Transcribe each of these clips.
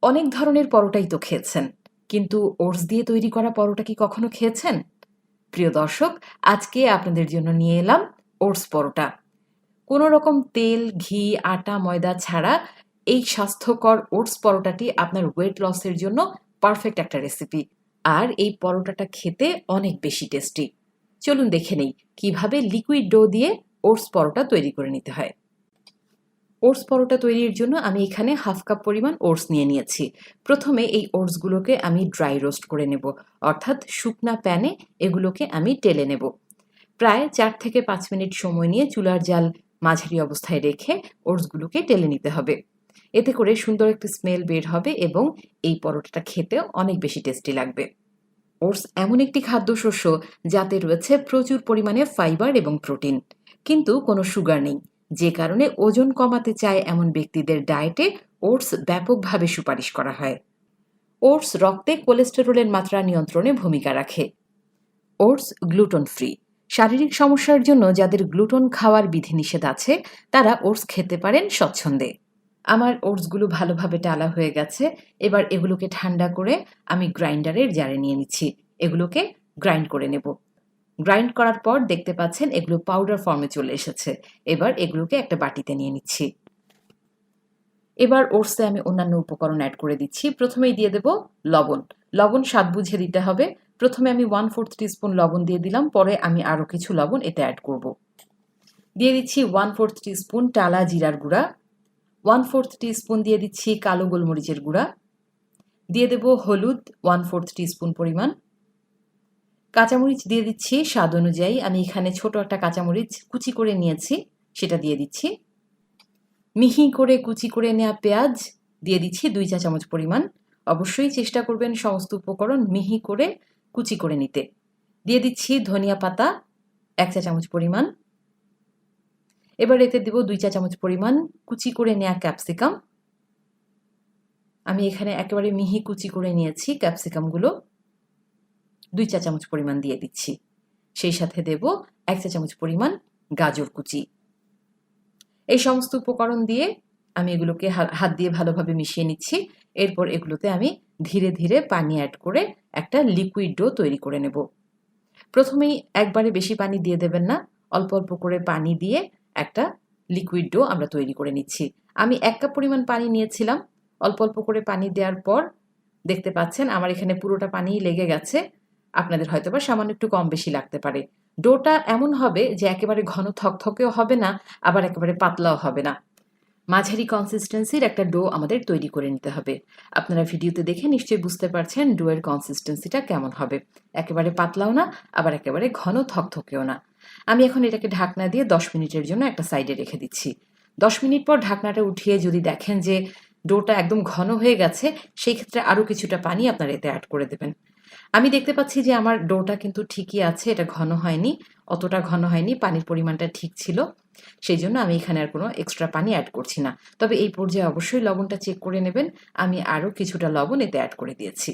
অনেক ধরনের পরোটাই তো খেয়েছেন, কিন্তু ওটস দিয়ে তৈরি করা পরোটা কি কখনো খেয়েছেন? প্রিয় দর্শক, আজকে আপনাদের জন্য নিয়ে এলাম ওটস পরোটা। কোনো রকম তেল, ঘি, আটা, ময়দা ছাড়া এই স্বাস্থ্যকর ওটস পরোটাটি আপনার ওয়েট লসের জন্য পারফেক্ট একটা রেসিপি। আর এই পরোটাটা খেতে অনেক বেশি টেস্টি। চলুন দেখে নেই কিভাবে লিকুইড ডো দিয়ে ওটস পরোটা তৈরি করে নিতে হয়। ওটস পরোটা তৈরির জন্য আমি এখানে হাফ কাপ পরিমাণ ওটস নিয়ে নিয়েছি। প্রথমে এই ওটসগুলোকে আমি ড্রাই রোস্ট করে নেব, অর্থাৎ শুকনা প্যানে এগুলোকে আমি টেলে নেব। প্রায় 4 থেকে 5 মিনিট সময় নিয়ে চুলার জাল মাঝারি অবস্থায় রেখে ওটসগুলোকে টেলে নিতে হবে। এতে করে সুন্দর একটি স্মেল বের হবে এবং এই পরোটাটা খেতেও অনেক বেশি টেস্টি লাগবে। ওটস এমন একটি খাদ্যশস্য যাতে রয়েছে প্রচুর পরিমাণে ফাইবার এবং প্রোটিন, কিন্তু কোনো সুগার নেই, যে কারণে ওজন কমাতে চায় এমন ব্যক্তিদের ডায়েটে ওটস ব্যাপকভাবে সুপারিশ করা হয়। ওটস রক্তে কোলেস্টেরলের মাত্রা নিয়ন্ত্রণে ভূমিকা রাখে। Oats gluten free. শারীরিক সমস্যার জন্য যাদের গ্লুটেন খাওয়ার বিধিনিষেধ আছে তারা ওটস খেতে পারেন স্বচ্ছন্দে। আমার ওটসগুলো ভালোভাবে টালা হয়ে গেছে। এবার এগুলোকে ঠান্ডা করে আমি গ্রাইন্ডারের জারে নিয়ে নিচ্ছি। এগুলোকে গ্রাইন্ড করে নেব। গ্রাইন্ড করার পর দেখতে পাচ্ছেন এগুলো পাউডার ফর্মে চলে এসেছে। এবার এগুলোকে একটা বাটিতে নিয়ে নিচ্ছি। এবার ওটসে আমি অন্যান্য উপকরণ অ্যাড করে দিচ্ছি। প্রথমেই দিয়ে দেব লবণ। লবণ স্বাদ বুঝে দিতে হবে। প্রথমে আমি 1/4 টিস্পুন লবণ দিয়ে দিলাম, পরে আমি আরও কিছু লবণ এতে অ্যাড করব। দিয়ে দিচ্ছি 1/4 টিস্পুন টালা জিরার গুঁড়া। 1/4 টিস্পুন দিয়ে দিচ্ছি কালো গোলমরিচের গুঁড়া। দিয়ে দেব হলুদ 1/4 টিস্পুন পরিমাণ। কাঁচামরিচ দিয়ে দিচ্ছি স্বাদ অনুযায়ী। আমি এখানে ছোট একটা কাঁচামরিচ কুচি করে নিয়েছি, সেটা দিয়ে দিচ্ছি। মিহি করে কুচি করে নেওয়া পেঁয়াজ দিয়ে দিচ্ছি 2 চা চামচ পরিমাণ। অবশ্যই চেষ্টা করবেন সমস্ত উপকরণ মিহি করে কুচি করে নিতে। দিয়ে দিচ্ছি ধনিয়া পাতা 1 চা চামচ পরিমাণ। এবার এতে দেব 2 চা চামচ পরিমাণ কুচি করে নেওয়া ক্যাপসিকাম। আমি এখানে একেবারে মিহি কুচি করে নিয়েছি ক্যাপসিকামগুলো। 2 চা চামচ পরিমাণ দিয়ে দিচ্ছি। সেই সাথে দেব 1 চা চামচ পরিমাণ গাজর কুচি। এই সমস্ত উপকরণ দিয়ে আমি এগুলোকে হাত দিয়ে ভালোভাবে মিশিয়ে নিচ্ছি। এরপর এগুলোতে আমি ধীরে ধীরে পানি অ্যাড করে একটা লিকুইড ডো তৈরি করে নেব। প্রথমেই একবারে বেশি পানি দিয়ে দেবেন না, অল্প অল্প করে পানি দিয়ে একটা লিকুইড ডো আমরা তৈরি করে নিচ্ছি। আমি 1 কাপ পরিমাণ পানি নিয়েছিলাম। অল্প অল্প করে পানি দেওয়ার পর দেখতে পাচ্ছেন আমার এখানে পুরোটা পানিই লেগে গেছে। আপনাদের হয়তোবা সামান্য একটু কম বেশি লাগতে পারে। ডোটা এমন হবে যে একেবারে ঘন থকথকেও হবে না, আবার একেবারে পাতলাও হবে না। মাঝারি কনসিস্টেন্সির একটা ডো আমাদের তৈরি করে নিতে হবে। আপনারা ভিডিওতে দেখে নিশ্চয়ই বুঝতে পারছেন ডোয়ের কনসিস্টেন্সিটা কেমন হবে। একেবারে পাতলাও না, আবার একেবারে ঘন থকথকেও না। আমি এখন এটাকে ঢাকনা দিয়ে 10 মিনিটের জন্য একটা সাইডে রেখে দিচ্ছি। 10 মিনিট পর ঢাকনাটা উঠিয়ে যদি দেখেন যে ডোটা একদম ঘন হয়ে গেছে, সেই ক্ষেত্রে আরও কিছুটা পানি আপনারা এতে অ্যাড করে দেবেন। আমি দেখতে পাচ্ছি যে আমার ডোটা কিন্তু ঠিকই আছে, এটা ঘন হয়নি, অতটা ঘন হয়নি, পানির পরিমাণটা ঠিক ছিল। সেই জন্য আমি এখানে আর কোনো এক্সট্রা পানি অ্যাড করছি না। তবে এই পর্যায়ে অবশ্যই লবণটা চেক করে নেবেন। আমি আরও কিছুটা লবণ এতে অ্যাড করে দিয়েছি।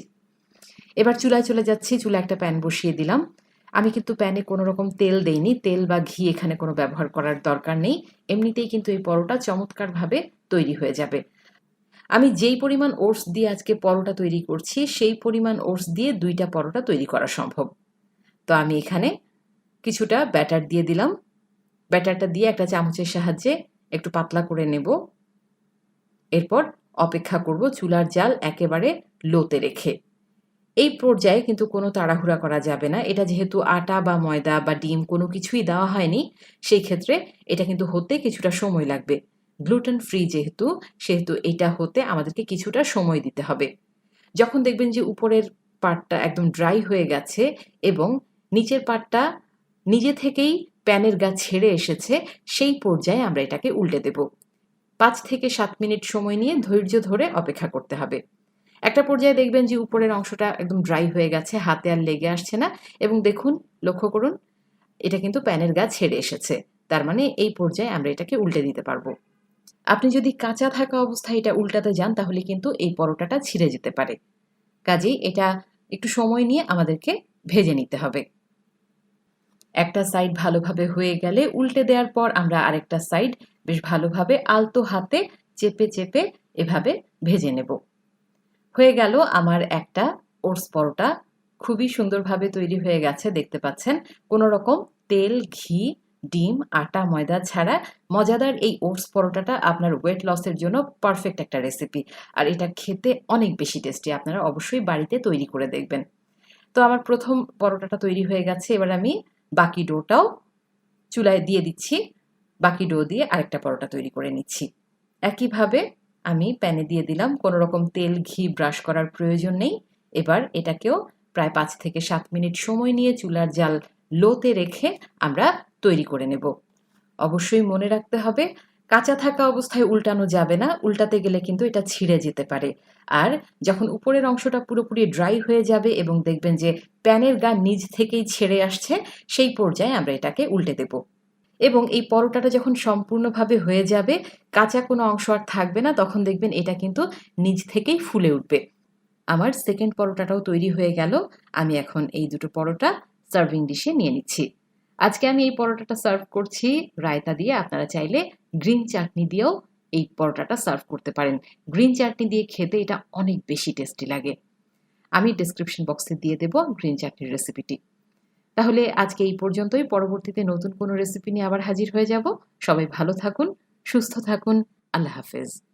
এবার চুলায় চলে যাচ্ছি। চুলায় একটা প্যান বসিয়ে দিলাম। আমি কিন্তু প্যানে কোনো রকম তেল দেইনি। তেল বা ঘি এখানে কোনো ব্যবহার করার দরকার নেই। এমনিতেই কিন্তু এই পরোটা চমৎকারভাবে তৈরি হয়ে যাবে। আমি যেই পরিমাণ ওটস দিয়ে আজকে পরোটা তৈরি করছি, সেই পরিমাণ ওটস দিয়ে 2টা পরোটা তৈরি করা সম্ভব। তো আমি এখানে কিছুটা ব্যাটার দিয়ে দিলাম। ব্যাটারটা দিয়ে একটা চামচের সাহায্যে একটু পাতলা করে নেব। এরপর অপেক্ষা করব চুলার জাল একেবারে লোতে রেখে। এই পর্যায়ে কিন্তু কোনো তাড়াহুড়া করা যাবে না। এটা যেহেতু আটা বা ময়দা বা ডিম কোনো কিছুই দেওয়া হয়নি, সেই ক্ষেত্রে এটা কিন্তু হতে কিছুটা সময় লাগবে। গ্লুটেন ফ্রি সেহেতু এটা হতে আমাদেরকে কিছুটা সময় দিতে হবে। যখন দেখবেন যে উপরের পার্টটা একদম ড্রাই হয়ে গেছে এবং নিচের পার্টটা নিজে থেকেই প্যানের গা ছেড়ে এসেছে, সেই পর্যায়ে আমরা এটাকে উল্টে দেব। 5 থেকে 7 মিনিট সময় নিয়ে ধৈর্য ধরে অপেক্ষা করতে হবে। একটা পর্যায়ে দেখবেন যে উপরের অংশটা একদম ড্রাই হয়ে গেছে, হাতে আর লেগে আসছে না, এবং দেখুন, লক্ষ্য করুন, এটা কিন্তু প্যানের গা ছেড়ে এসেছে। তার মানে এই পর্যায়ে আমরা এটাকে উল্টে দিতে পারবো। আপনি যদি কাঁচা থাকা অবস্থায় এটা উল্টাতে যান তাহলে কিন্তু এই পরোটাটা ছিঁড়ে যেতে পারে। কাজেই এটা একটু সময় নিয়ে আমাদেরকে ভেজে নিতে হবে। একটা সাইড ভালোভাবে হয়ে গেলে উল্টে দেওয়ার পর আমরা আরেকটা সাইড বেশ ভালোভাবে আলতো হাতে চেপে চেপে এভাবে ভেজে নেব। হয়ে গেল আমার একটা ওটস পরোটা। খুবই সুন্দরভাবে তৈরি হয়ে গেছে, দেখতে পাচ্ছেন। কোনো রকম তেল, ঘি, ডিম, আটা, ময়দা ছাড়া মজাদার এই ওটস পরোটাটা আপনার ওয়েট লসের জন্য পারফেক্ট একটা রেসিপি। আর এটা খেতে অনেক বেশি টেস্টি। আপনারা অবশ্যই বাড়িতে তৈরি করে দেখবেন। তো আমার প্রথম পরোটাটা তৈরি হয়ে গেছে। এবার আমি বাকি ডোটাও চুলায় দিয়ে দিচ্ছি। বাকি ডো দিয়ে আরেকটা পরোটা তৈরি করে নিচ্ছি। একইভাবে আমি প্যানে দিয়ে দিলাম। কোনো রকম তেল, ঘি ব্রাশ করার প্রয়োজন নেই। এবার এটাকেও প্রায় 5 থেকে 7 মিনিট সময় নিয়ে চুলার জাল লোতে রেখে আমরা তৈরি করে নেব। অবশ্যই মনে রাখতে হবে, কাঁচা থাকা অবস্থায় উল্টানো যাবে না। উল্টাতে গেলে কিন্তু এটা ছিঁড়ে যেতে পারে। আর যখন উপরের অংশটা পুরোপুরি ড্রাই হয়ে যাবে এবং দেখবেন যে প্যানের গা নিজ থেকেই ছেড়ে আসছে, সেই পর্যায়ে আমরা এটাকে উল্টে দেব। এবং এই পরোটাটা যখন সম্পূর্ণভাবে হয়ে যাবে, কাঁচা কোনো অংশ আর থাকবে না, তখন দেখবেন এটা কিন্তু নিজ থেকেই ফুলে উঠবে। আমার সেকেন্ড পরোটাটাও তৈরি হয়ে গেল। আমি এখন এই দুটো পরোটা সার্ভিং ডিশে নিয়ে নিচ্ছি। আজকে আমি এই পরোটাটা সার্ভ করছি রায়তা দিয়ে। আপনারা চাইলে গ্রিন চাটনি দিয়েও এই পরোটাটা সার্ভ করতে পারেন। গ্রিন চাটনি দিয়ে খেতে এটা অনেক বেশি টেস্টি লাগে। আমি ডেসক্রিপশন বক্সে দিয়ে দেব গ্রিন চাটনির রেসিপিটি। তাহলে আজকে এই পর্যন্তই। পরবর্তীতে নতুন কোনো রেসিপি নিয়ে আবার হাজির হয়ে যাব। সবাই ভালো থাকুন, সুস্থ থাকুন। আল্লাহ হাফেজ।